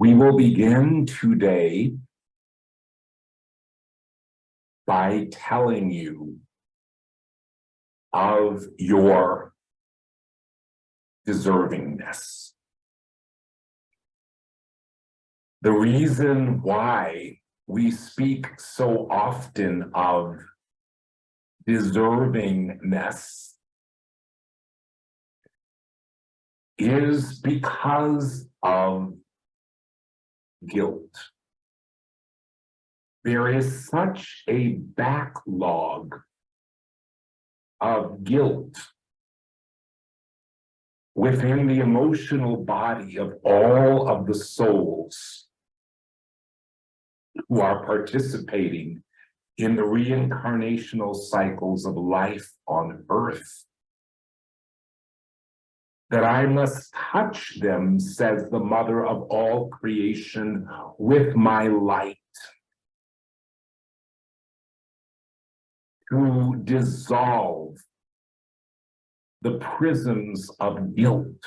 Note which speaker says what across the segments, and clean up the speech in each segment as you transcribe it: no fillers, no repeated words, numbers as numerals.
Speaker 1: We will begin today by telling you of your deservingness. The reason why we speak so often of deservingness is because of guilt. There is such a backlog of guilt within the emotional body of all of the souls who are participating in the reincarnational cycles of life on earth, that I must touch them, says the mother of all creation, with my light, to dissolve the prisms of guilt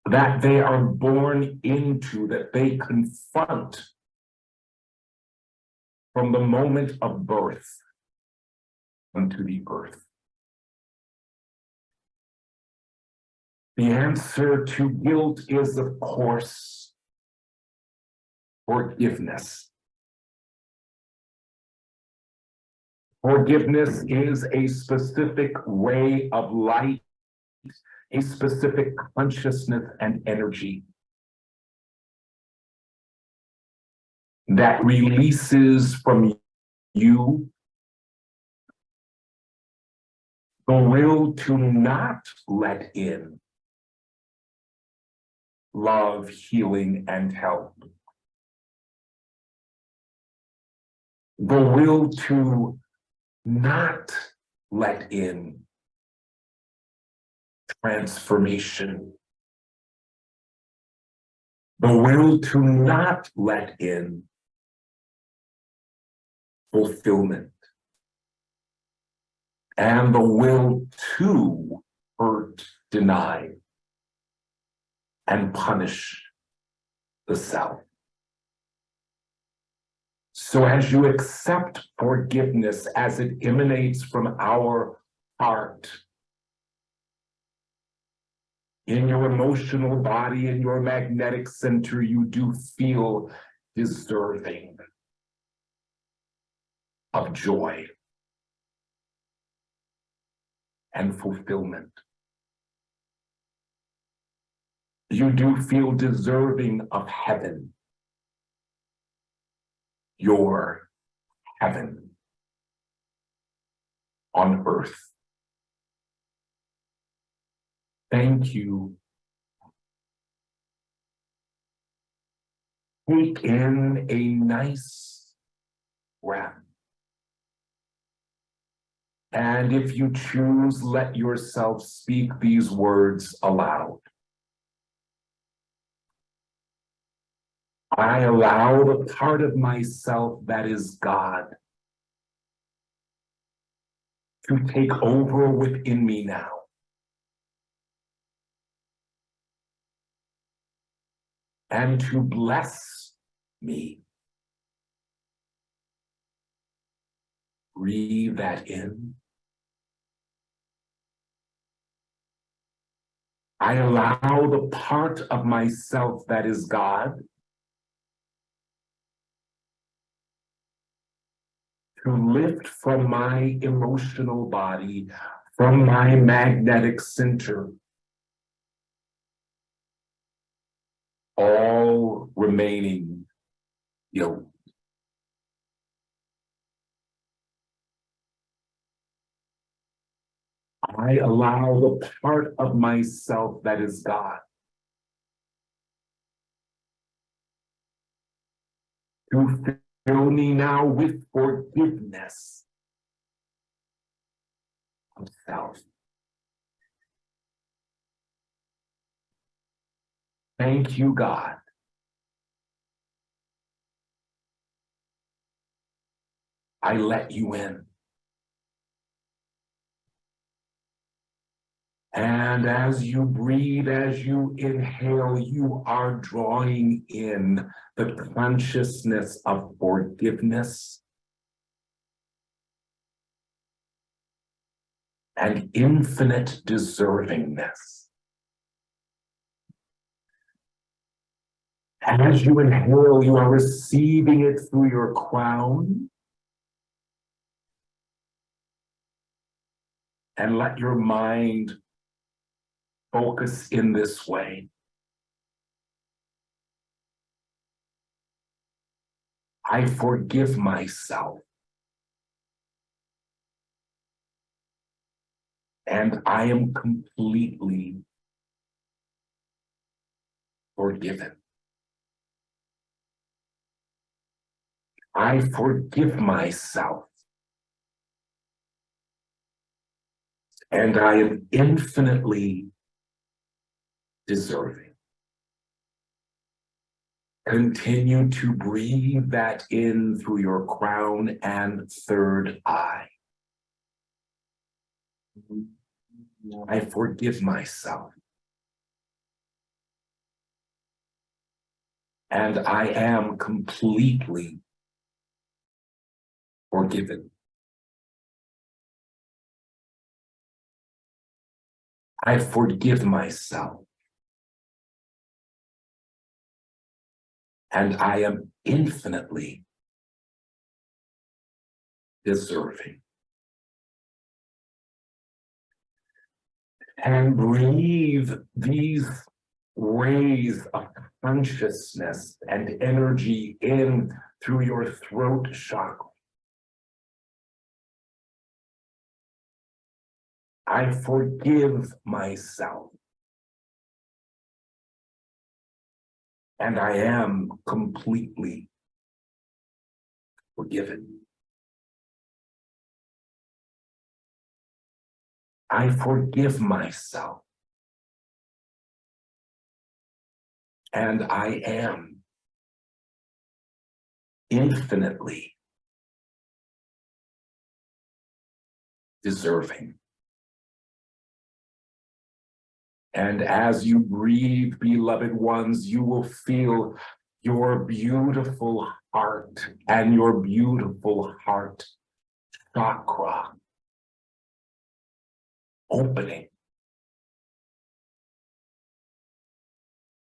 Speaker 1: that they are born into, that they confront from the moment of birth unto the earth. The answer to guilt is, of course, forgiveness. Forgiveness is a specific ray of light, a specific consciousness and energy that releases from you the will to not let in love, healing, and help. The will to not let in transformation. The will to not let in fulfillment. And the will to hurt, deny, and punish the self. So as you accept forgiveness as it emanates from our heart, in your emotional body, in your magnetic center, you do feel deserving of joy and fulfillment. You do feel deserving of heaven, your heaven on earth. Thank you. Take in a nice breath. And if you choose, let yourself speak these words aloud. I allow the part of myself that is God to take over within me now. And to bless me. Breathe that in. I allow the part of myself that is God to lift from my emotional body, from my magnetic center, all remaining guilt. I allow the part of myself that is God to fill me now with forgiveness of self. Thank you, God. I let you in. And as you breathe, as you inhale, you are drawing in the consciousness of forgiveness and infinite deservingness. As you inhale, you are receiving it through your crown. And let your mind focus in this way. I forgive myself. And I am completely forgiven. I forgive myself. And I am infinitely deserving. Continue to breathe that in through your crown and third eye. I forgive myself. And I am completely forgiven. I forgive myself. And I am infinitely deserving. And breathe these rays of consciousness and energy in through your throat chakra. I forgive myself. And I am completely forgiven. I forgive myself. And I am infinitely deserving. And as you breathe, beloved ones, you will feel your beautiful heart and your beautiful heart chakra opening.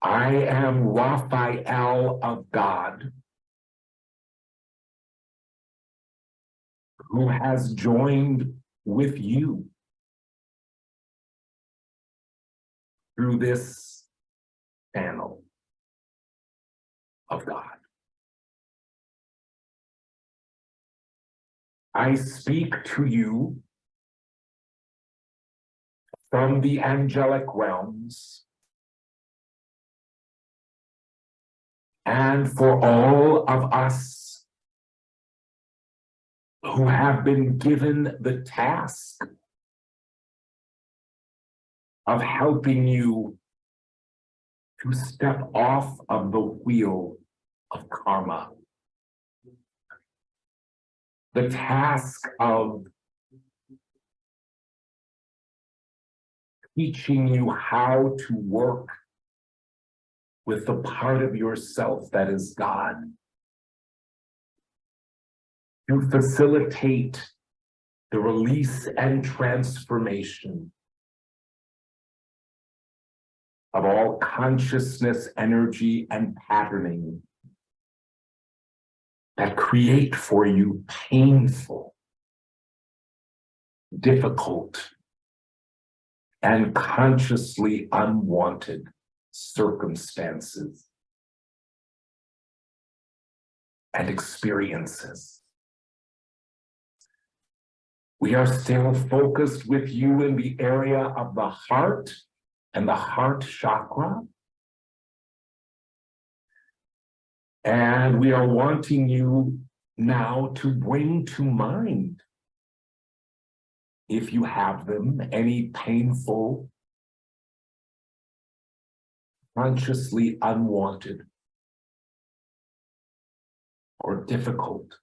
Speaker 1: I am Raphael of God, who has joined with you through this channel of God. I speak to you from the angelic realms, and for all of us who have been given the task of helping you to step off of the wheel of karma. The task of teaching you how to work with the part of yourself that is God, to facilitate the release and transformation of all consciousness, energy, and patterning that create for you painful, difficult, and consciously unwanted circumstances and experiences. We are still focused with you in the area of the heart and the heart chakra. And we are wanting you now to bring to mind, if you have them, any painful, consciously unwanted, or difficult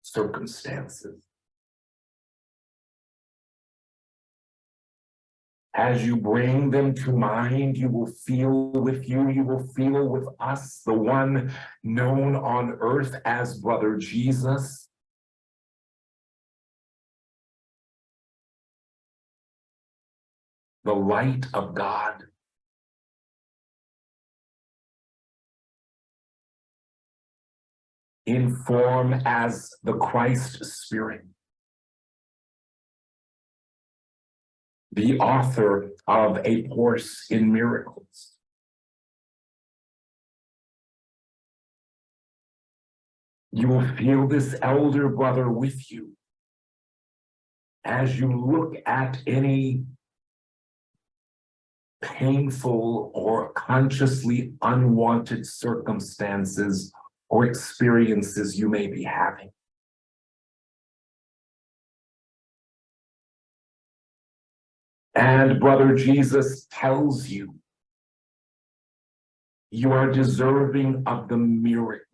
Speaker 1: circumstances. As you bring them to mind, you will feel with us, the one known on earth as Brother Jesus, the light of God, in form as the Christ Spirit, the author of A Course in Miracles. You will feel this elder brother with you as you look at any painful or consciously unwanted circumstances or experiences you may be having. And Brother Jesus tells you, you are deserving of the miracle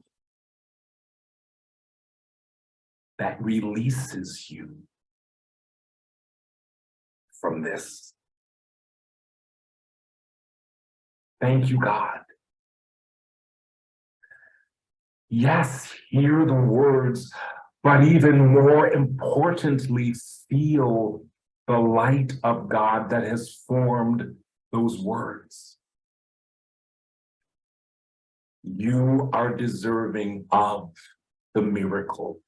Speaker 1: that releases you from this. Thank you, God. Yes, hear the words, but even more importantly, feel the light of God that has formed those words. You are deserving of the miracle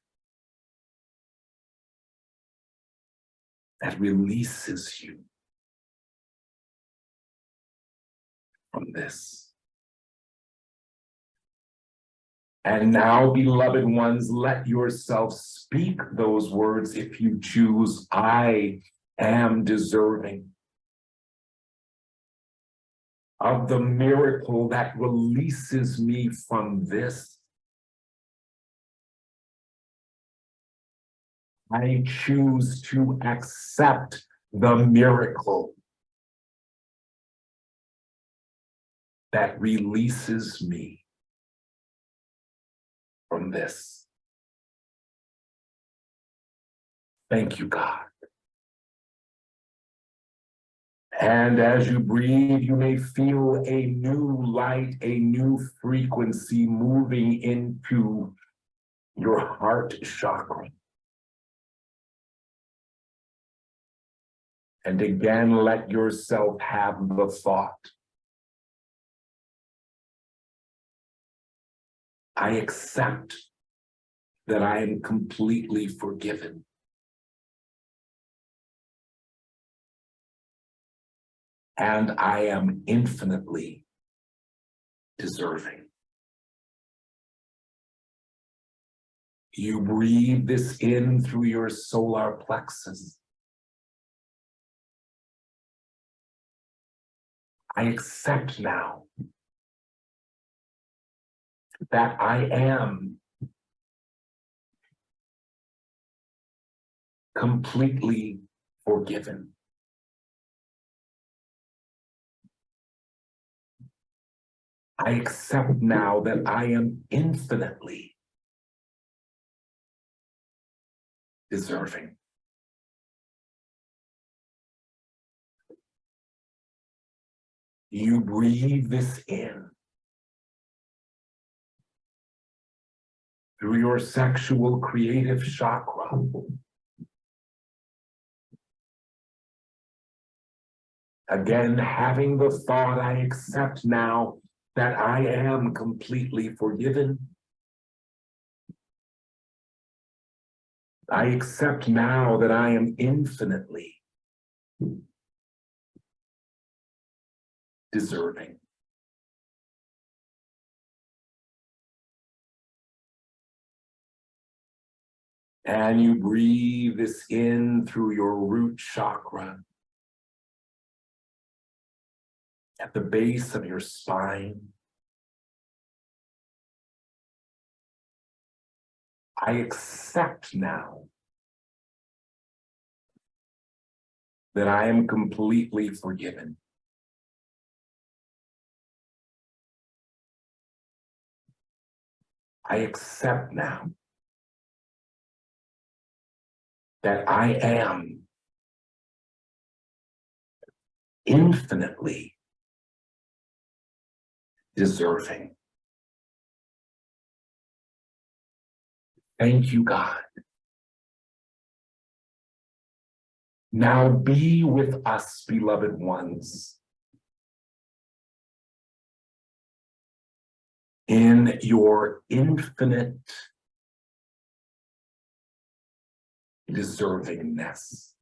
Speaker 1: that releases you from this. And now, beloved ones, let yourself speak those words if you choose. I am deserving of the miracle that releases me from this. I choose to accept the miracle that releases me from this. Thank you, God. And as you breathe, you may feel a new light, a new frequency moving into your heart chakra. And again, let yourself have the thought, I accept that I am completely forgiven. And I am infinitely deserving. You breathe this in through your solar plexus. I accept now that I am completely forgiven. I accept now that I am infinitely deserving. You breathe this in through your sexual creative chakra. Again, having the thought, I accept now that I am completely forgiven. I accept now that I am infinitely deserving. And you breathe this in through your root chakra at the base of your spine. I accept now that I am completely forgiven. I accept now that I am infinitely deserving. Thank you, God. Now be with us, beloved ones, in your infinite deservingness.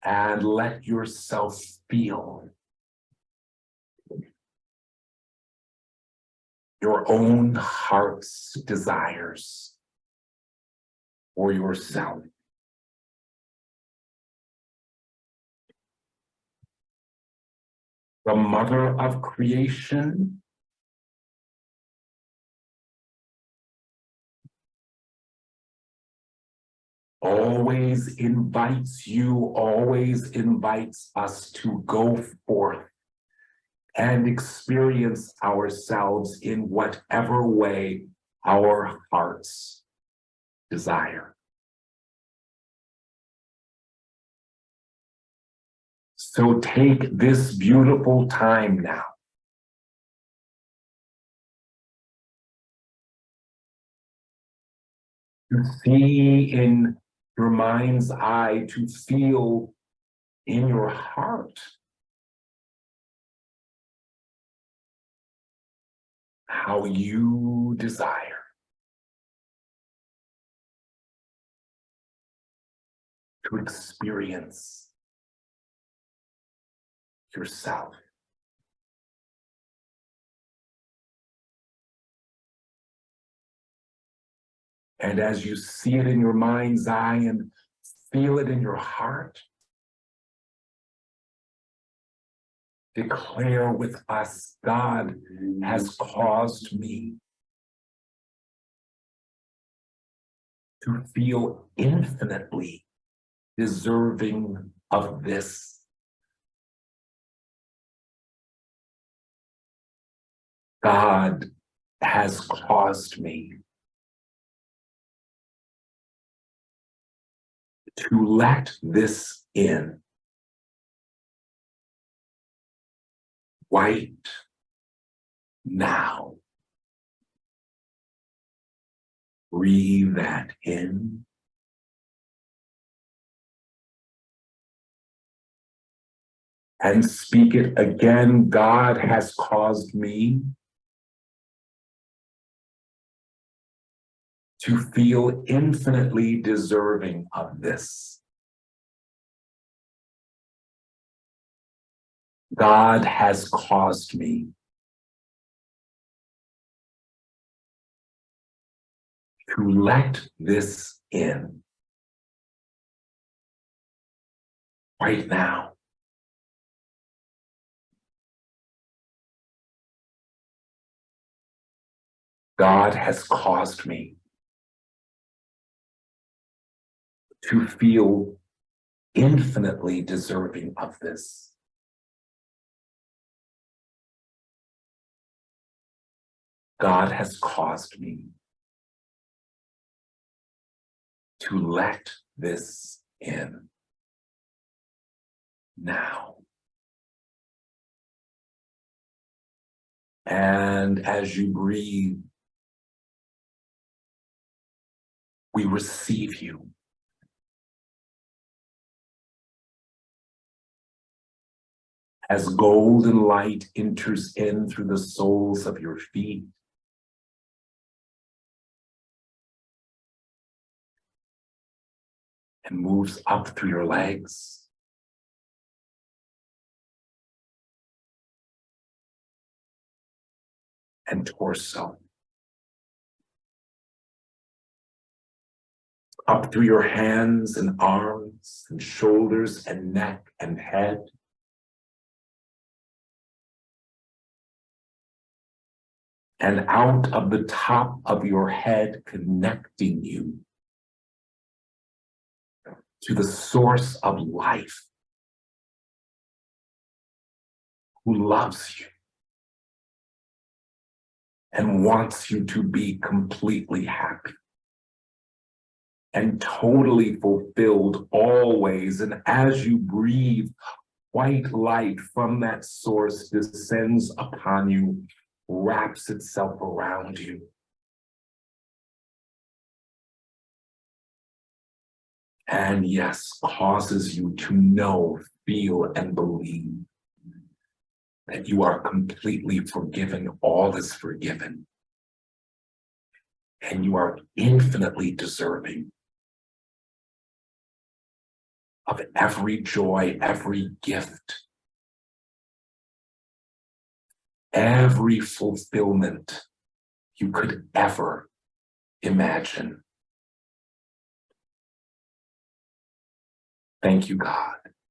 Speaker 1: And let yourself feel your own heart's desires for yourself. The mother of creation always invites us to go forth and experience ourselves in whatever way our hearts desire. So take this beautiful time now to see in your mind's eye, to feel in your heart how you desire to experience yourself. And as you see it in your mind's eye and feel it in your heart, declare with us, God has caused me to feel infinitely deserving of this. God has caused me to let this in right now. Breathe that in. And speak it again. God has caused me to feel infinitely deserving of this. God has caused me to let this in right now. God has caused me to feel infinitely deserving of this. God has caused me to let this in now. And as you breathe, we receive you. As golden light enters in through the soles of your feet, and moves up through your legs, and torso, up through your hands and arms and shoulders and neck and head, and out of the top of your head, connecting you to the source of life, who loves you and wants you to be completely happy. and totally fulfilled always. And as you breathe, white light from that source descends upon you, wraps itself around you. And yes, causes you to know, feel, and believe that you are completely forgiven. All is forgiven. And you are infinitely deserving of every joy, every gift, every fulfillment you could ever imagine. Thank you, God.